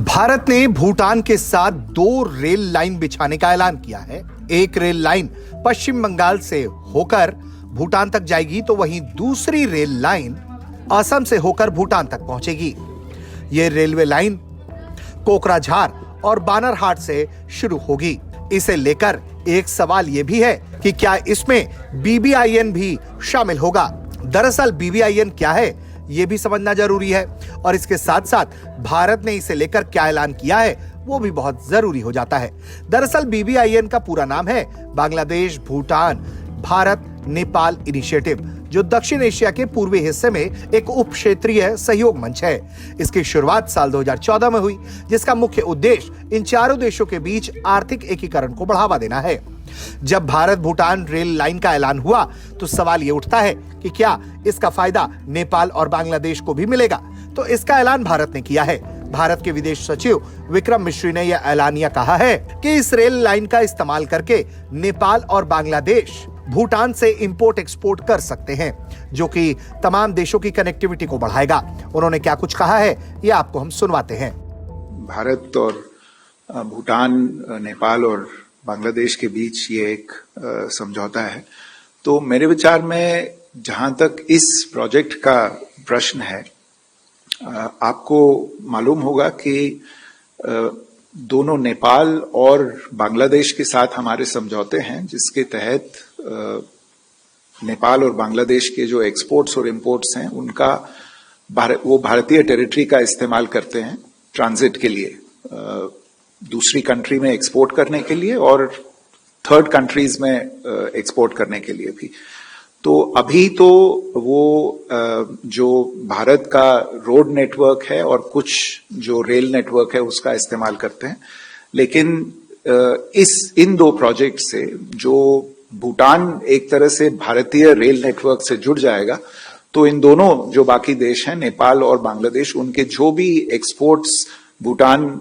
भारत ने भूटान के साथ 2 रेल लाइन बिछाने का ऐलान किया है। एक रेल लाइन पश्चिम बंगाल से होकर भूटान तक जाएगी, तो वहीं दूसरी रेल लाइन असम से होकर भूटान तक पहुंचेगी। यह रेलवे लाइन कोकराझार और बानरहाट से शुरू होगी। इसे लेकर एक सवाल यह भी है कि क्या इसमें बीबीआईएन भी शामिल होगा। दरअसल बीबीआईएन क्या है, यह भी समझना जरूरी है, और इसके साथ साथ भारत ने इसे लेकर क्या ऐलान किया है वो भी बहुत जरूरी हो जाता है। दरअसल बीबीआईएन का पूरा नाम है बांग्लादेश भूटान भारत नेपाल इनिशिएटिव, जो दक्षिण एशिया के पूर्वी हिस्से में एक उप क्षेत्रीय सहयोग मंच है। इसकी शुरुआत साल 2014 में हुई, जिसका मुख्य उद्देश्य इन चारों देशों के बीच आर्थिक एकीकरण को बढ़ावा देना है। जब भारत भूटान रेल लाइन का ऐलान हुआ तो सवाल यह उठता है कि क्या इसका फायदा नेपाल और बांग्लादेश को भी मिलेगा। तो इसका ऐलान भारत ने किया है। भारत के विदेश सचिव विक्रम मिश्री ने यह ऐलानिया कहा है कि इस रेल लाइन का इस्तेमाल करके नेपाल और बांग्लादेश भूटान से इंपोर्ट एक्सपोर्ट कर सकते हैं, जो कि तमाम देशों की कनेक्टिविटी को बढ़ाएगा। उन्होंने क्या कुछ कहा है ये आपको हम सुनवाते हैं। भारत और भूटान, नेपाल और बांग्लादेश के बीच ये एक समझौता है। तो मेरे विचार में जहां तक इस प्रोजेक्ट का प्रश्न है, आपको मालूम होगा कि दोनों नेपाल और बांग्लादेश के साथ हमारे समझौते हैं, जिसके तहत नेपाल और बांग्लादेश के जो एक्सपोर्ट्स और इंपोर्ट्स हैं उनका वो भारतीय टेरिटरी का इस्तेमाल करते हैं ट्रांजिट के लिए, दूसरी कंट्री में एक्सपोर्ट करने के लिए और थर्ड कंट्रीज में एक्सपोर्ट करने के लिए भी। तो अभी तो वो जो भारत का रोड नेटवर्क है और कुछ जो रेल नेटवर्क है उसका इस्तेमाल करते हैं, लेकिन इन 2 प्रोजेक्ट से जो भूटान एक तरह से भारतीय रेल नेटवर्क से जुड़ जाएगा, तो इन दोनों जो बाकी देश हैं नेपाल और बांग्लादेश, उनके जो भी एक्सपोर्ट्स भूटान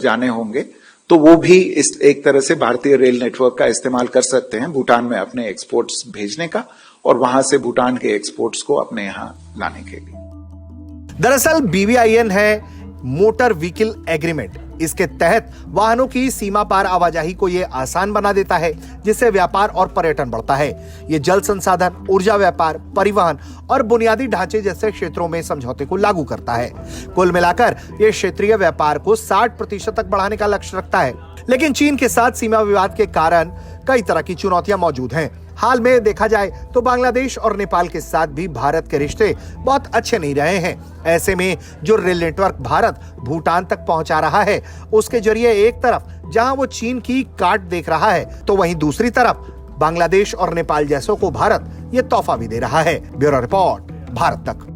जाने होंगे तो वो भी इस एक तरह से भारतीय रेल नेटवर्क का इस्तेमाल कर सकते हैं भूटान में अपने एक्सपोर्ट्स भेजने का और वहां से भूटान के एक्सपोर्ट्स को अपने यहां लाने के लिए। दरअसल बीबीआईएन है मोटर व्हीकल एग्रीमेंट। इसके तहत वाहनों की सीमा पार आवाजाही को यह आसान बना देता है, जिससे व्यापार और पर्यटन बढ़ता है। ये जल संसाधन, ऊर्जा व्यापार, परिवहन और बुनियादी ढांचे जैसे क्षेत्रों में समझौते को लागू करता है। कुल मिलाकर यह क्षेत्रीय व्यापार को 60% तक बढ़ाने का लक्ष्य रखता है। लेकिन चीन के साथ सीमा विवाद के कारण कई तरह की चुनौतियां मौजूद हैं। हाल में देखा जाए तो बांग्लादेश और नेपाल के साथ भी भारत के रिश्ते बहुत अच्छे नहीं रहे हैं। ऐसे में जो रेल नेटवर्क भारत भूटान तक पहुंचा रहा है, उसके जरिए एक तरफ जहां वो चीन की काट देख रहा है, तो वहीं दूसरी तरफ बांग्लादेश और नेपाल जैसों को भारत ये तोहफा भी दे रहा है। ब्यूरो रिपोर्ट, भारत तक।